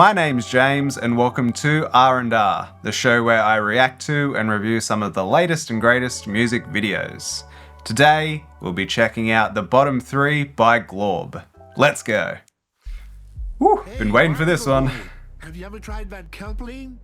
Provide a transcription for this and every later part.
My name's James and welcome to R&R, the show where I react to and review some of the latest and greatest music videos. Today, we'll be checking out the bottom 3 by GLORB. Let's go. Woo, been waiting for this one. Have you ever tried that kelpling?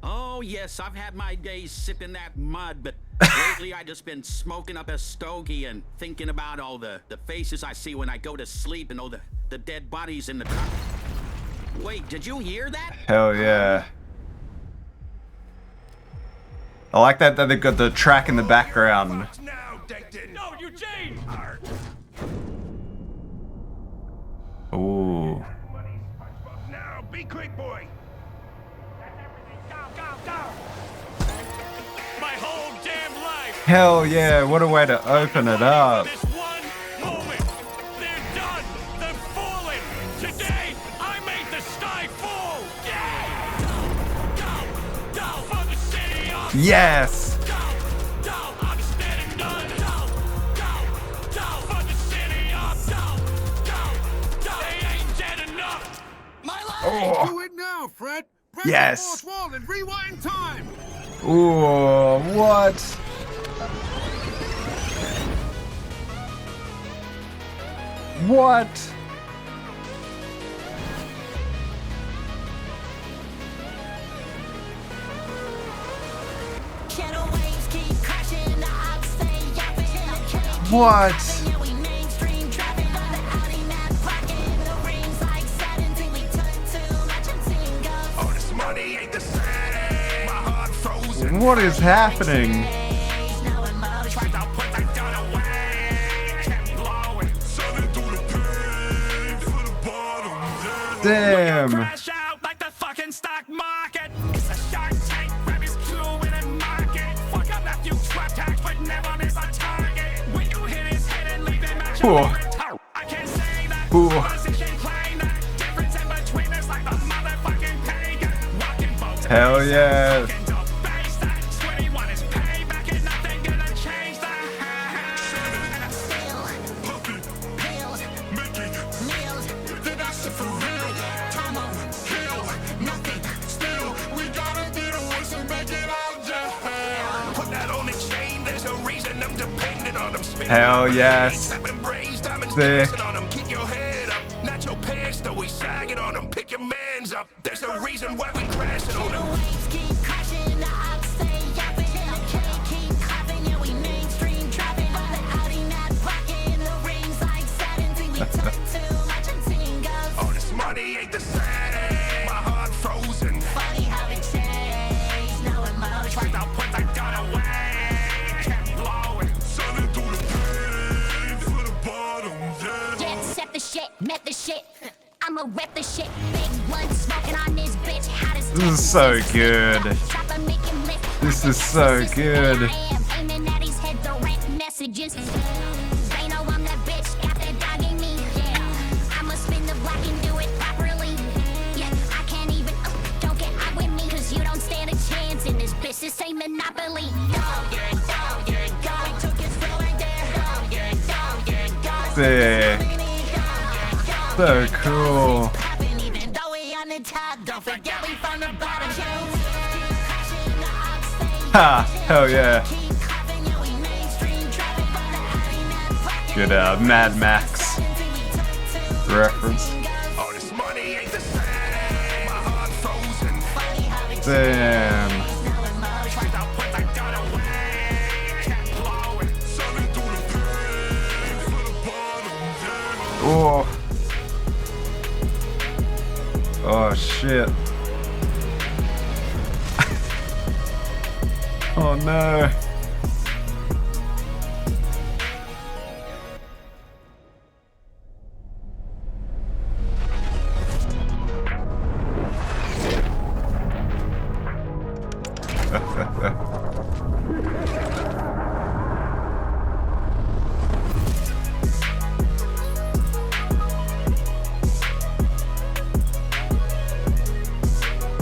Oh yes, I've had my days sipping that mud, but lately I just been smoking up a stogie and thinking about all the faces I see when I go to sleep and all the dead bodies in the car. Wait, did you hear that? Hell yeah. I like that they've got the track in the background. No, Eugene! Ooh. Now, be quick, boy. My whole damn life! Hell yeah, what a way to open it up. This one moment! They're done! They're falling! Today, I made the sky fall! Yeah! Go for the city of... Yes! Go! I'm standing done! Go for the city of... Go! They ain't dead enough! My life! Oh. Do it now, Fred. Break Yes. the fourth wall and rewind time. Ooh, what? What? What? What is happening? Damn. Crash out like the fucking stock market. It's a Shark Tank, grab his crew in a market. Fuck up that few trap tags, but never miss a target. When you hit his head and leave him at your toe. I can't say that. Ooh. Can't claim that. Difference in between us like the motherfucking pagan. Walking boats. Hell yeah. Hell yes. Sick. Keep your head up. Not your pants, though we sagging on them. Pick your mans up. There's a reason why we crashing on them. Oh, this money ain't the same. My heart frozen. Funny how it changed, no emotion. Tried to put the gun away. Kept blowing. Sunning through the pain for the bottom, yeah. Jet set the shit, met the shit. I'ma rep the shit. Big one smoking on this bitch. Hottest This is so good. This is so good. Aiming at his head, direct messages. They know I'm that bitch, got that dog in me. Yeah, I'ma spin the block and do it properly. Yeah, I can't even, don't get out with me, cause you don't stand a chance in this bitch. This ain't Monopoly. Go, took his flow right there. Go. Sick. So cool. Even though we on the top, don't forget we from the bottom. Ha! Hell yeah. Good Mad Max reference. Oh, this money ain't the same. My heart frozen. Damn. Tried to put the gun away. Kept blowing. Sunning through the pain for the bottom, yeah. Oh. Oh shit. Oh no.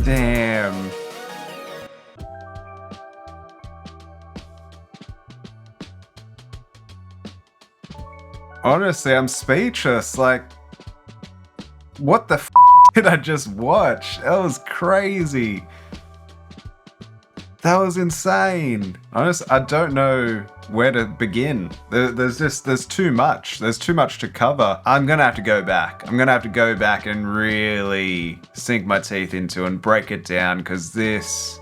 Damn. Honestly, I'm speechless. Like, what the f did I just watch? That was crazy. That was insane. Honestly, I don't know where to begin. There's too much. There's too much to cover. I'm gonna have to go back. I'm gonna have to go back and really sink my teeth into and break it down, because there's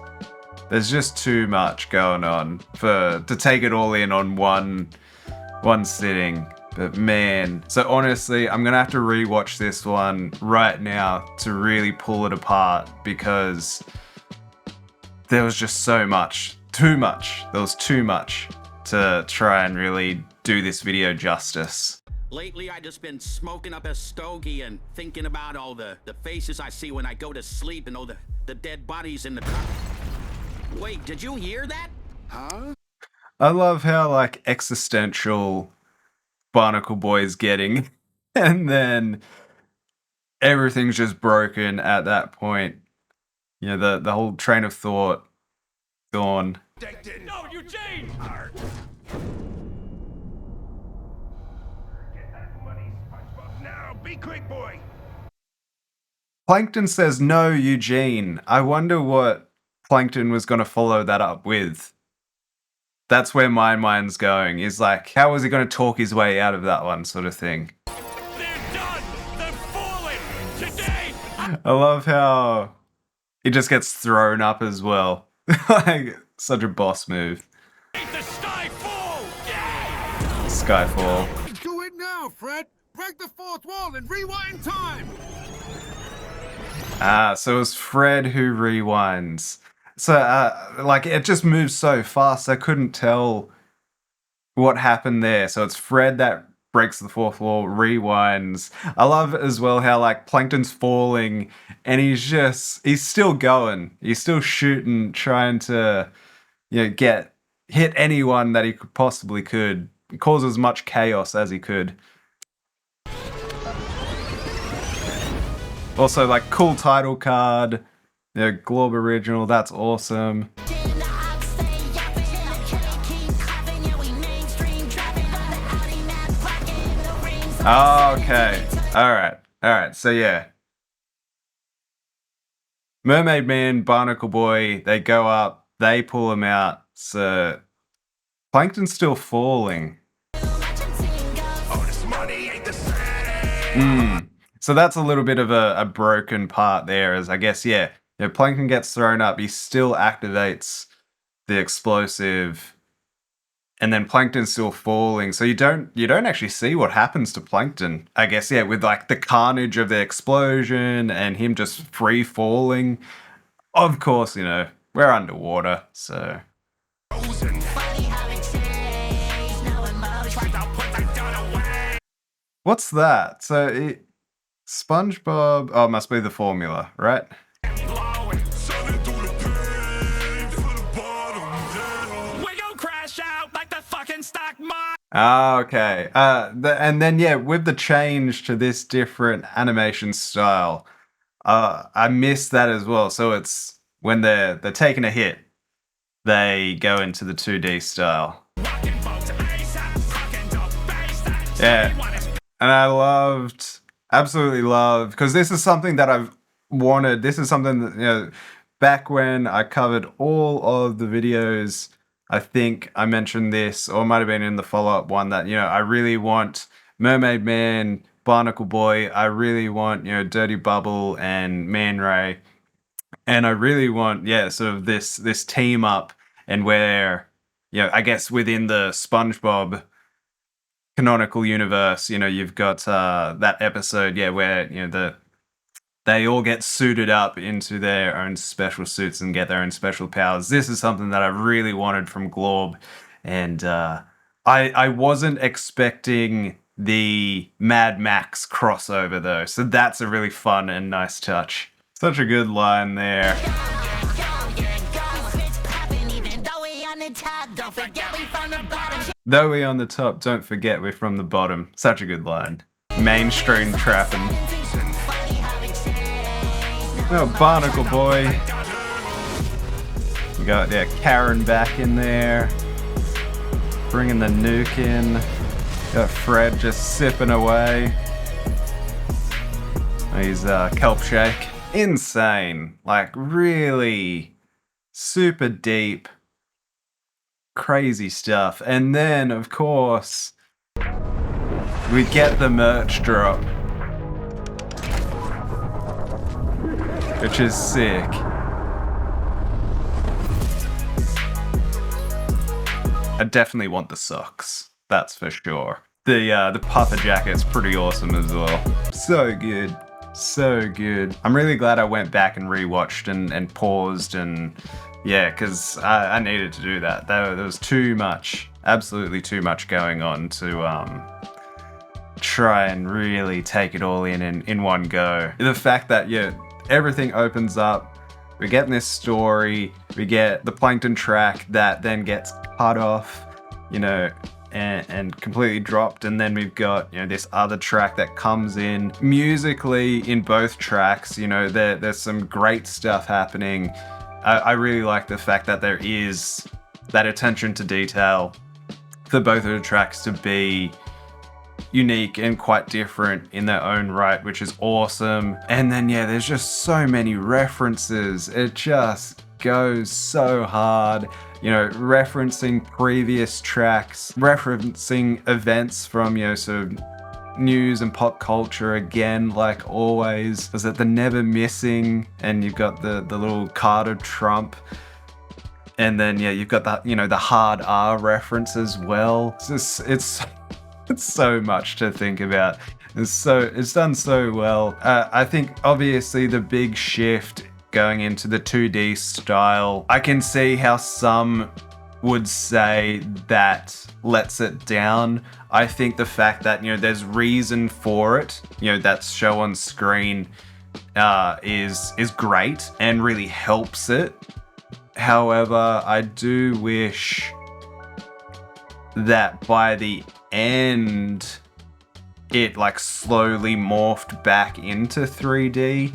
just too much going on to take it all in on one sitting. But man, so honestly, I'm gonna have to rewatch this one right now to really pull it apart, because there was just so much. Too much. There was too much to try and really do this video justice. Lately, I just been smoking up a stogie and thinking about all the faces I see when I go to sleep and all the dead bodies in the car. Wait, did you hear that? Huh? I love how, like, existential Barnacle Boy's getting, and then everything's just broken at that point. You know, the whole train of thought gone. No, Eugene! Get that money, SpongeBob, now! Be quick, boy! Plankton says, no, Eugene. I wonder what Plankton was going to follow that up with. That's where my mind's going. Is like, how was he going to talk his way out of that one, sort of thing. They're done! They're falling! Today! I love how he just gets thrown up as well. Like, such a boss move. The sky fall! Yeah! Skyfall. Do it now, Fred! Break the fourth wall and rewind time! Ah, so it's Fred who rewinds. So, like, it just moves so fast, I couldn't tell what happened there. So it's Fred that breaks the fourth wall, rewinds. I love as well how, like, Plankton's falling, and he's still going. He's still shooting, trying to, you know, hit anyone that he possibly could. Cause as much chaos as he could. Also, like, cool title card. You know, GLORB original, that's awesome. Oh, okay. Alright. So, yeah. Mermaid Man, Barnacle Boy, they go up, they pull him out. So, Plankton's still falling. Oh, this money ain't the same! So that's a little bit of a broken part there, as I guess, yeah, Plankton gets thrown up, he still activates the explosive, and then Plankton's still falling, so you don't actually see what happens to Plankton. I guess, yeah, with like the carnage of the explosion and him just free falling. Of course, you know, we're underwater, so. What's that? So SpongeBob, oh, it must be the formula, right? Ah, okay. And then, yeah, with the change to this different animation style, I missed that as well. So it's when they're taking a hit, they go into the 2D style. Yeah, and I absolutely loved, because this is something that I've wanted. This is something that, you know, back when I covered all of the videos, I think I mentioned this, or it might have been in the follow-up one, that, you know, I really want Mermaid Man, Barnacle Boy, I really want, you know, Dirty Bubble and Man Ray, and I really want, yeah, sort of this team up, and where, you know, I guess within the SpongeBob canonical universe, you know, you've got that episode, yeah, where, you know, they all get suited up into their own special suits and get their own special powers. This is something that I really wanted from GLORB, and I wasn't expecting the Mad Max crossover though, so that's a really fun and nice touch. Such a good line there. Though we on the top, don't forget we're from the bottom. Such a good line. Mainstream trapping. Oh, Barnacle Boy. We got, yeah, Karen back in there. Bringing the nuke in. Got Fred just sipping away. He's Kelp Shake. Insane. Like, really super deep, crazy stuff. And then, of course, we get the merch drop, which is sick. I definitely want the socks, that's for sure. The puffer jacket's pretty awesome as well. So good. So good. I'm really glad I went back and rewatched and paused and yeah, because I needed to do that. There was too much, absolutely too much going on to try and really take it all in one go. The fact that, yeah, everything opens up, we're getting this story, we get the Plankton track that then gets cut off, you know, and completely dropped, and then we've got, you know, this other track that comes in. Musically, in both tracks, you know, there's some great stuff happening. I really like the fact that there is that attention to detail for both of the tracks to be unique and quite different in their own right, which is awesome. And then, yeah, there's just so many references. It just goes so hard. You know, referencing previous tracks, referencing events from, you know, sort of news and pop culture again, like always. Is it the Never Missing? And you've got the little card of Trump. And then, yeah, you've got the, you know, the hard R reference as well. It's so much to think about. It's done so well. I think obviously the big shift going into the 2D style, I can see how some would say that lets it down. I think the fact that, you know, there's reason for it, you know, that's show on screen is great and really helps it. However, I do wish that by the end it like slowly morphed back into 3D.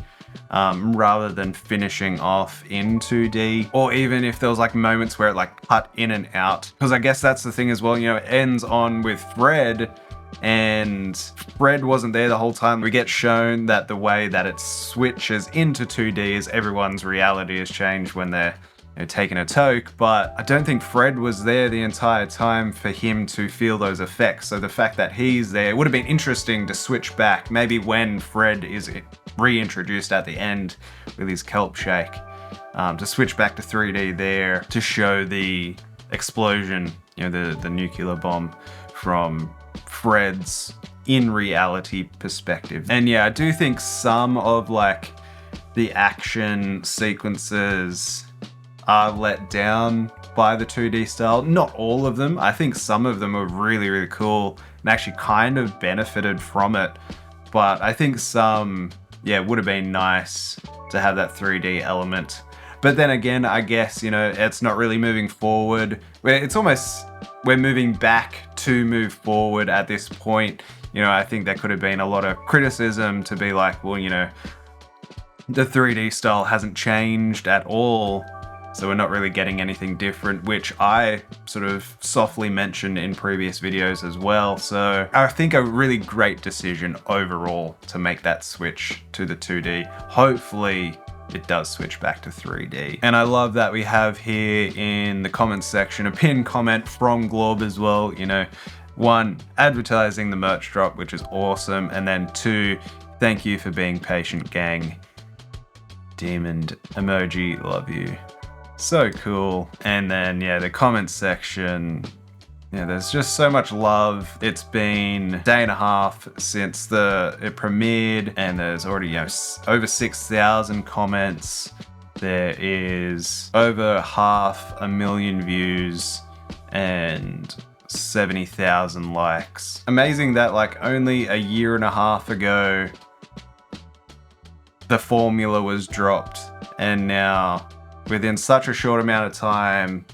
Rather than finishing off in 2D, or even if there was like moments where it like cut in and out, because I guess that's the thing as well, you know, it ends on with Fred, and Fred wasn't there the whole time. We get shown that the way that it switches into 2D is everyone's reality has changed when they're, you know, taking a toke, but I don't think Fred was there the entire time for him to feel those effects. So the fact that he's there, it would have been interesting to switch back, maybe when Fred is reintroduced at the end with his kelp shake, to switch back to 3D there to show the explosion, you know, the nuclear bomb from Fred's in reality perspective. And yeah, I do think some of like the action sequences are let down by the 2D style. Not all of them. I think some of them are really, really cool and actually kind of benefited from it. But I think some, yeah, would have been nice to have that 3D element. But then again, I guess, you know, it's not really moving forward. It's almost, we're moving back to move forward at this point. You know, I think there could have been a lot of criticism to be like, well, you know, the 3D style hasn't changed at all, so we're not really getting anything different, which I sort of softly mentioned in previous videos as well. So I think a really great decision overall to make that switch to the 2D. Hopefully it does switch back to 3D. And I love that we have here in the comments section a pinned comment from GLORB as well. You know, 1, advertising the merch drop, which is awesome. And then 2, thank you for being patient, gang. Demon emoji, love you. So cool. And then, yeah, the comments section, yeah, there's just so much love. It's been a day and a half since it premiered, and there's already, you know, over 6,000 comments. There is over 500,000 views and 70,000 likes. Amazing that like only a year and a half ago the formula was dropped, and now within such a short amount of time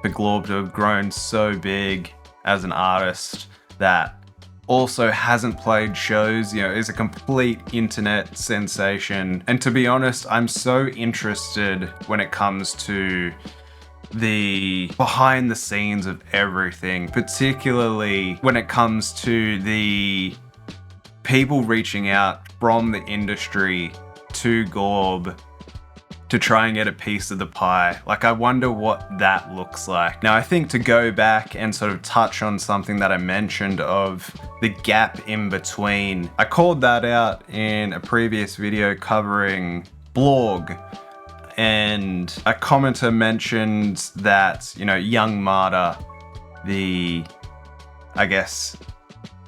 for GLORB to have grown so big as an artist that also hasn't played shows, you know, is a complete internet sensation. And to be honest, I'm so interested when it comes to the behind the scenes of everything, particularly when it comes to the people reaching out from the industry to GLORB to try and get a piece of the pie. Like, I wonder what that looks like. Now, I think to go back and sort of touch on something that I mentioned of the gap in between, I called that out in a previous video covering blog, and a commenter mentioned that, you know, young Marta, the, I guess,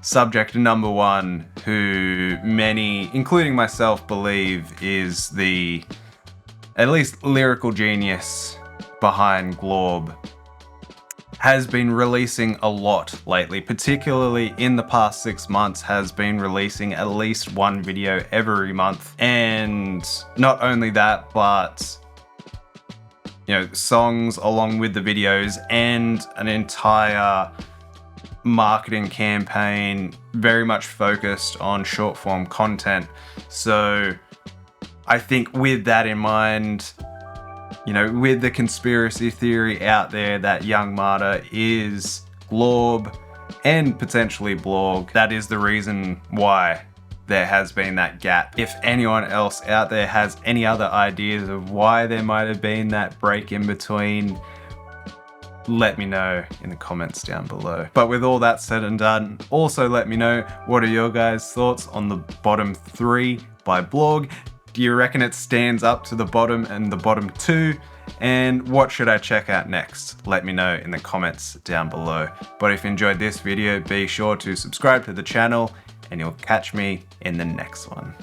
subject number one, who many, including myself, believe is the at least lyrical genius behind GLORB, has been releasing a lot lately, particularly in the past 6 months, has been releasing at least one video every month. And not only that, but, you know, songs along with the videos and an entire marketing campaign very much focused on short form content. So I think with that in mind, you know, with the conspiracy theory out there that young Marta is GLORB and potentially blog, that is the reason why there has been that gap. If anyone else out there has any other ideas of why there might have been that break in between, let me know in the comments down below. But with all that said and done, also let me know, what are your guys' thoughts on the bottom 3 by blog? Do you reckon it stands up to the bottom and the bottom 2? And what should I check out next? Let me know in the comments down below. But if you enjoyed this video, be sure to subscribe to the channel and you'll catch me in the next one.